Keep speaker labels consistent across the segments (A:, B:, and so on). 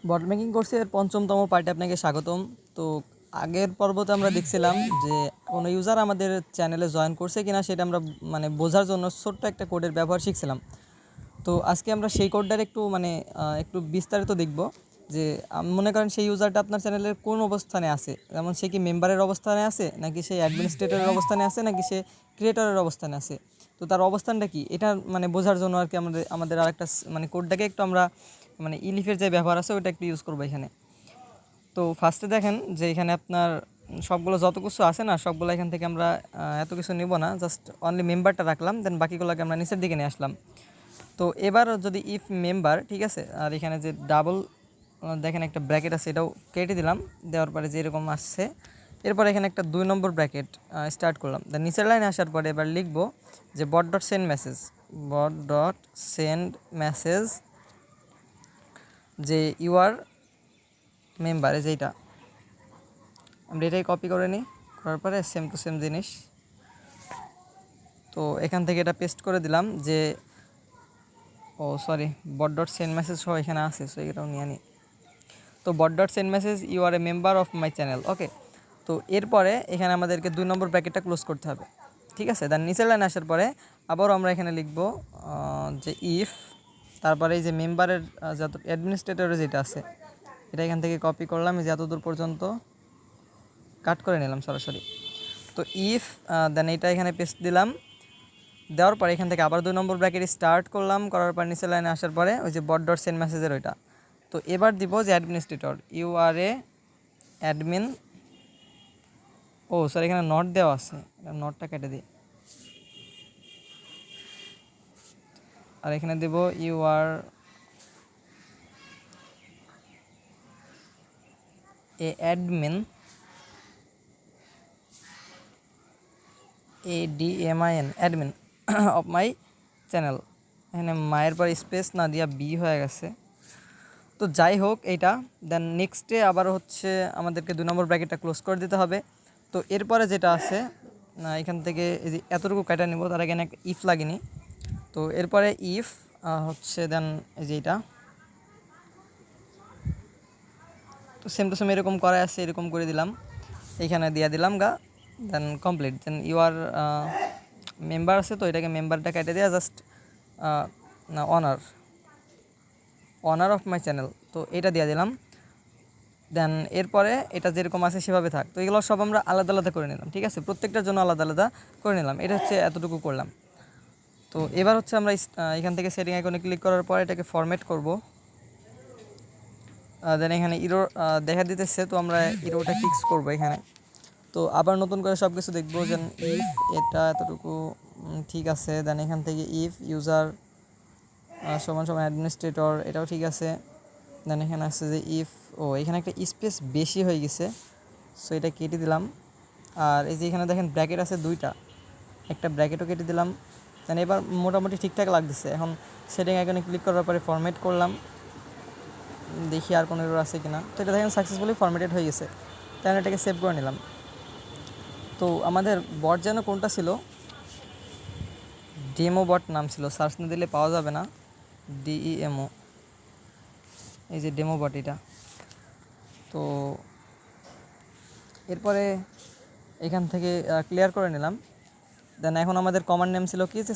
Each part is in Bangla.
A: বট মেকিং কোর্সের পঞ্চমতম পার্টে আপনাকে স্বাগতম। তো আগের পর্বতে আমরা দেখছিলাম যে কোনো ইউজার আমাদের চ্যানেলে জয়েন করছে কিনা সেটা আমরা বোঝার জন্য ছোট্ট একটা কোডের ব্যবহার শিখছিলাম। তো আজকে আমরা সেই কোডটার একটু বিস্তারিত দেখব যে মনে করেন সেই ইউজারটা আপনার চ্যানেলের কোন অবস্থানে আছে, যেমন সে কি মেম্বারের অবস্থানে আছে, নাকি সে অ্যাডমিনিস্ট্রেটরের অবস্থানে আছে, নাকি সে ক্রিয়েটরের অবস্থানে আছে। তো তার অবস্থানটা কি এটা বোঝার জন্য আর কি আমাদের আরেকটা কোডটাকে একটু আমরা ইলিফের যে ব্যবহার আছে ওটা একটু ইউজ করবো এখানে। তো ফার্স্টে দেখেন যে এখানে আপনার সবগুলো যত কিছু আছে না, সবগুলো এখান থেকে আমরা এত কিছু নিব না, জাস্ট অনলি মেম্বারটা রাখলাম, দেন বাকিগুলোকে আমরা নিচের দিকে নিয়ে আসলাম। তো এবার যদি ইফ মেম্বার, ঠিক আছে, আর এখানে যে ডাবল দেখেন একটা ব্র্যাকেট আছে, এটাও কেটে দিলাম, দেওয়ার পরে যে এরকম আসছে। এরপর এখানে একটা 2 নম্বর ব্র্যাকেট স্টার্ট করলাম, দেন নিচের লাইনে আসার পরে এবার লিখব যে বট ডট সেন্ড মেসেজ, বট ডট সেন্ড মেসেজ যে ইউআর মেম্বারে, যেইটা আমরা এটাই কপি করে নিই, করার পরে সেম টু সেম জিনিস। তো এখান থেকে এটা পেস্ট করে দিলাম যে বট ডট সেন্ড মেসেজ সহ এখানে আছে, সো এটাও নিয়ে নিই। তো bot dot send message you are a member of my channel, okay. তো এরপরে এখানে আমাদেরকে 2 নম্বর ব্র্যাকেটটা ক্লোজ করতে হবে, ঠিক আছে। দেন নিচের লাইন আসার পরে আবারও আমরা এখানে লিখব যে ইফ, তারপরে এই যে মেম্বারের যত অ্যাডমিনিস্ট্রেটরের যেটা আছে এটা এখান থেকে কপি করলাম, এই যে এতদূর পর্যন্ত কাট করে নিলাম সরাসরি। তো ইফ, দেন এইটা এখানে পেস্ট দিলাম, দেওয়ার পরে এখান থেকে আবার 2 নম্বর ব্র্যাকেট স্টার্ট করলাম, করার পর নিচের লাইনে আসার পরে ওই যে বট ডট সেন্ড মেসেজের ওইটা। তো এবার দিব যে administrator you are a admin, এখানে নট দেওয়া আছে, নটটা কেটে দিই, আর এখানে দেব you are a admin, ADMIN admin of my channel. এখানে মায়ের পর স্পেস না দিয়া বি হয়ে গেছে। তো যাই হোক এইটা, দেন নেক্সটে আবার হচ্ছে আমাদেরকে 2 নম্বর ব্র্যাকেটটা ক্লোজ করে দিতে হবে। তো এরপরে যেটা আছে এখান থেকে এই যে এতটুকু কাটা নিব, তার আগে একটা ইফ লাগিনি। তো এরপরে ইফ হচ্ছে দেন এই যে এইটা, তো সেম টু সেম এরকম করা আছে, এরকম করে দিলাম, এইখানে দিয়ে দিলাম গা, then complete. Then you are member আছে, তো এটাকে মেম্বারটা কেটে দেওয়া, just owner, owner of my channel, তো এটা দিয়ে দিলাম। দেন এরপরে এটা যেরকম আছে সেভাবে থাক। তো এগুলো সব আমরা আলাদা আলাদা করে নিলাম, ঠিক আছে, প্রত্যেকটার জন্য আলাদা আলাদা করে নিলাম। এটা হচ্ছে এতটুকু করলাম। তো এবার হচ্ছে আমরা এখান থেকে সেটিং আইকনে ক্লিক করার পর এটাকে ফরম্যাট করব। দেন এখানে ইরো দেখা দিতেছে, তো আমরা ইরোটা ফিক্স করব এখানে। তো আবার নতুন করে সব কিছু দেখবো, যে ইফ এটা এতটুকু ঠিক আছে। দেন এখান থেকে ইফ ইউজার সমান সমান অ্যাডমিনিস্ট্রেটর, এটাও ঠিক আছে। দেন এখানে আছে যে ইফ, এখানে একটা স্পেস বেশি হয়ে গেছে, সো এটা কেটে দিলাম। আর এই যে এখানে দেখেন ব্র্যাকেট আছে 2টা, একটা ব্র্যাকেটও কেটে দিলাম। দেন এবার মোটামুটি ঠিকঠাক লাগতেছে। এখন সেটিং আইকনে ক্লিক করার পরে ফরম্যাট করলাম, দেখি আর কোনো এরর আছে কিনা। তো এটা দেখেন সাকসেসফুলি ফরম্যাটেড হয়ে গেছে। তাই আমি এটাকে সেভ করে নিলাম। তো আমাদের বট যেন কোনটা ছিল, ডেমো বট নাম ছিল, সার্চ না দিলে পাওয়া যাবে না, DEMO, এই যে ডেমো বট এটা। তো এরপরে এখান থেকে ক্লিয়ার করে নিলাম। দেন এখন আমাদের কমান্ড নেম ছিল কি, যে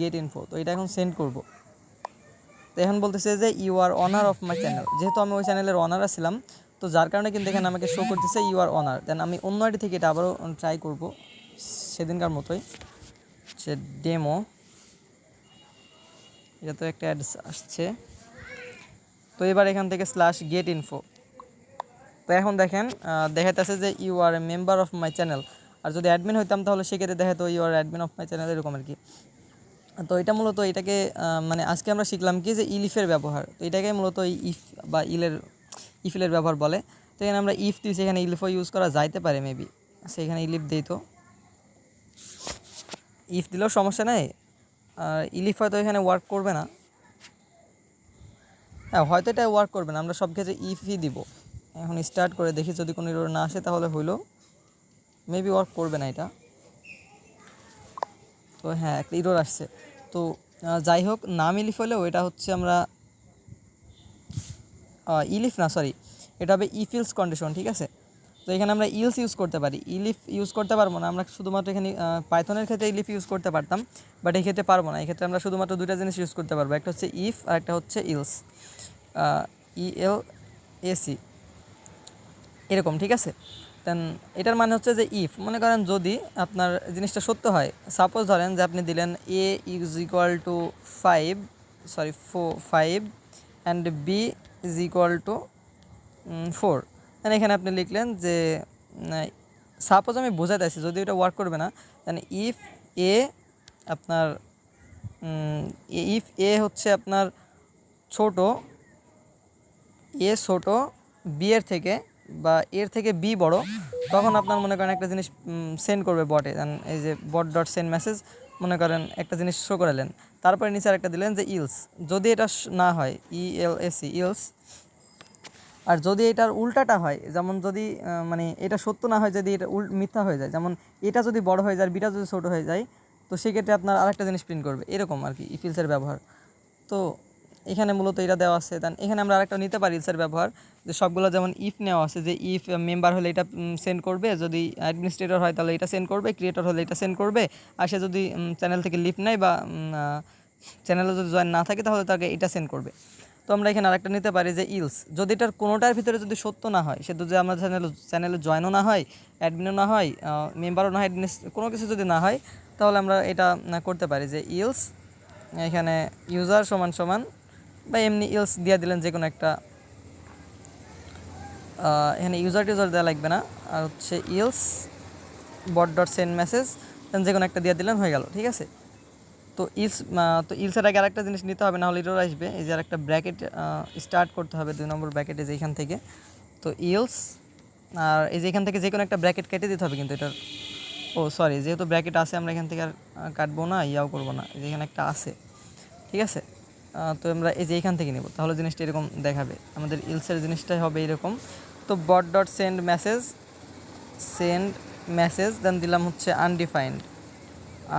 A: /get_info, তো এটা এখন সেন্ড করব। তো এখন বলতেছে যে you are owner of my channel, যেহেতু আমি ওই চ্যানেলের অনার ছিলাম, তো যার কারণে কিন্তু এখানে আমাকে শো করতেছে ইউ আর অনার। দেন আমি অন্য আইডি থেকে এটা আবারও ট্রাই করব সেদিনকার মতোই, যে ডেমো, এটা তো একটা অ্যাড আসছে। তো এবার এখান থেকে /get_info, তো এখন দেখেন দেখাইতেছে যে you are a member of my channel. আর যদি অ্যাডমিন হইতাম তাহলে সেক্ষেত্রে দেখাতো you are admin of my channel, এরকম আর কি। তো এটা মূলত এটাকে আজকে আমরা শিখলাম কি, যে ইলিফের ব্যবহার। তো এটাকে মূলত ইফ বা ইফিলের ব্যবহার বলে। তো এখানে আমরা ইফ দিয়েছি, এখানে ইলিফও ইউজ করা যাইতে পারে মেবি, সেখানে ইলিফ দিই। তো ইফ দিলেও সমস্যা নেই, আর ইলিফ হয়তো এখানে ওয়ার্ক করবে না। হ্যাঁ, হয়তো এটা ওয়ার্ক করবে না, আমরা সব ক্ষেত্রে ইফই দিব। এখন স্টার্ট করে দেখি, যদি কোনো এরর না আসে তাহলে হইলো, মেবি ওয়ার্ক করবে না এটা। তো হ্যাঁ, একটা এরর আসছে। তো যাই হোক, নাম ইলিফ হলেও এটা হচ্ছে আমরা ইলিফ না, সরি, এটা হবে ইফ ইলস কন্ডিশন, ঠিক আছে। তো এখানে আমরা ইলস ইউজ করতে পারি, ইলিফ ইউজ করতে পারবো না। আমরা শুধুমাত্র এখানে পাইথনের ক্ষেত্রে ইলিফ ইউজ করতে পারতাম, বাট এই ক্ষেত্রে পারবো না। এই ক্ষেত্রে আমরা শুধুমাত্র দুইটা জিনিস ইউজ করতে পারবো, একটা হচ্ছে ইফ আর একটা হচ্ছে ইলস, ELAC, এরকম, ঠিক আছে। দেন এটার মানে হচ্ছে যে ইফ, মনে করেন যদি আপনার জিনিসটা সত্য হয়, সাপোজ ধরেন যে আপনি দিলেন A is equal to 5, sorry 5 and B is equal to 4। দেন এখানে আপনি লিখলেন যে সাপোজ আমি বোঝাতে আসি, যদি এটা ওয়ার্ক করবে না, দেন ইফ এ আপনার ইফ এ হচ্ছে আপনার ছোট, এ ছোট বি এর থেকে, বা এর থেকে বি বড়, তখন আপনার মনে করেন একটা জিনিস সেন্ড করবে বটে। এই যে বট ডট সেন্ড মেসেজ, মনে করেন একটা জিনিস শো করালেন, তারপরে নিচে আরেকটা দিলেন যে ইলস, যদি এটা না হয়, ELAC, ইলস। আর যদি এটার উল্টাটা হয়, যেমন যদি মানে এটা সত্য না হয়, যদি এটা মিথ্যা হয়ে যায়, যেমন এটা যদি বড় হয়ে যায় আর বিটা যদি ছোটো হয়ে যায়, তো সেক্ষেত্রে আপনার আরেকটা জিনিস প্রিন্ট করবে, এরকম আর কি ইফ ইলসের ব্যবহার। তো এখানে মূলত এটা দেওয়া আছে। দেন এখানে আমরা আরেকটা নিতে পারি ইলসের ব্যবহার, যে সবগুলো যেমন ইফ নেওয়া আছে, যে ইফ মেম্বার হলে এটা সেন্ড করবে, যদি অ্যাডমিনিস্ট্রেটর হয় তাহলে এটা সেন্ড করবে, ক্রিয়েটর হলে এটা সেন্ড করবে, আর সে যদি চ্যানেল থেকে লিভ নেয় বা চ্যানেলে যদি জয়েন না থাকে তাহলে তাকে এটা সেন্ড করবে। তো আমরা এখানে আরেকটা নিতে পারি যে ইলস, যদি এটার কোনোটার ভিতরে যদি সত্য না হয়, সে যদি আমার চ্যানেলে জয়েনও না হয়, অ্যাডমিনও না হয়, মেম্বারও না হয়, কোনো কিছু যদি না হয়, তাহলে আমরা এটা করতে পারি যে ইলস, এখানে ইউজার সমান সমান, বা এমনি ইলস দিয়ে দিলেন যে কোনো একটা, এখানে ইউজার টিউজার দেওয়া লাগবে না, আর হচ্ছে ইলস বট ডট সেন্ড মেসেজ, দেন যে কোনো একটা দিয়ে দিলেন, হয়ে গেল, ঠিক আছে। তো ইলসের আগে আরেকটা জিনিস নিতে হবে, না হলে এরর আসবে। এই যে আরেকটা ব্র্যাকেট স্টার্ট করতে হবে, 2 নম্বর ব্র্যাকেটে, যে এখান থেকে। তো ইলস, আর এই যে এখান থেকে যে কোনো একটা ব্র্যাকেট কেটে দিতে হবে কিন্তু এটার, ও সরি, যেহেতু ব্র্যাকেট আছে আমরা এখান থেকে আর কাটবো না, ইয়াও করবো না, এই যে এখানে একটা আছে, ঠিক আছে। তো আমরা এই যে এখান থেকে নেব, তাহলে জিনিসটা এরকম দেখাবে, আমাদের ইলসের জিনিসটাই হবে এরকম। তো বট ডট সেন্ড মেসেজ, দেন দিলাম হচ্ছে আনডিফাইন্ড,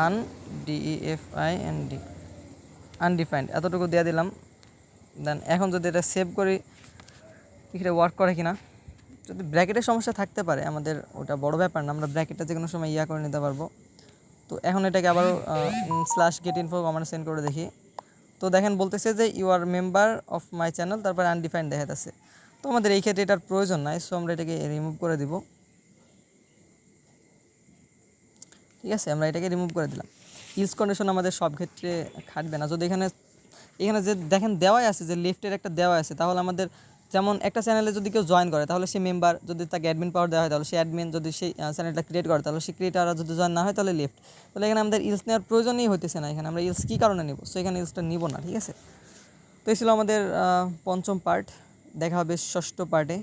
A: UNDEFIND, আনডিফাইন্ড, এতটুকু দিয়ে দিলাম। দেন এখন যদি এটা সেভ করি, এটা ওয়ার্ক করে কিনা, যদি ব্র্যাকেটের সমস্যা থাকতে পারে, আমাদের ওটা বড় ব্যাপার না, আমরা ব্র্যাকেটটা যে কোনো সময় করে নিতে পারবো। তো এখন এটাকে আবারও /getinfo কমান্ড সেন্ড করে দেখি। তো দেখেন বলতেছে যে you are member of my channel, তারপর আনডিফাইন্ড দেখাতেছে। তো আমাদের এই ক্ষেত্রে এটার প্রয়োজন নাই, সো আমরা এটাকে রিমুভ করে দিব, ঠিক আছে। আমরা এটাকে রিমুভ করে দিলাম। ইলস কন্ডিশন আমাদের সব ক্ষেত্রে খাটবে না। যদি এখানে যে দেখেন দেওয়াই আছে, যে লেফটের একটা দেওয়া আছে, তাহলে আমাদের যেমন একটা চ্যানেলে যদি কেউ জয়েন করে তাহলে সে মেম্বার, যদি তাকে অ্যাডমিন পাওয়ার দেওয়া হয় তাহলে সে অ্যাডমিন, যদি সেই চ্যানেলটা ক্রিয়েট করে তাহলে সে ক্রিয়েটার, আর যদি জয়েন না হয় তাহলে লেফট। তাহলে এখানে আমাদের ইলস নেওয়ার প্রয়োজনই হইতেছে না, এখানে আমরা ইলস কী কারণে নিব, সো এখানে ইলসটা নিব না, ঠিক আছে। তো এই ছিল আমাদের পঞ্চম পার্ট, দেখা হবে ষষ্ঠ পার্টে।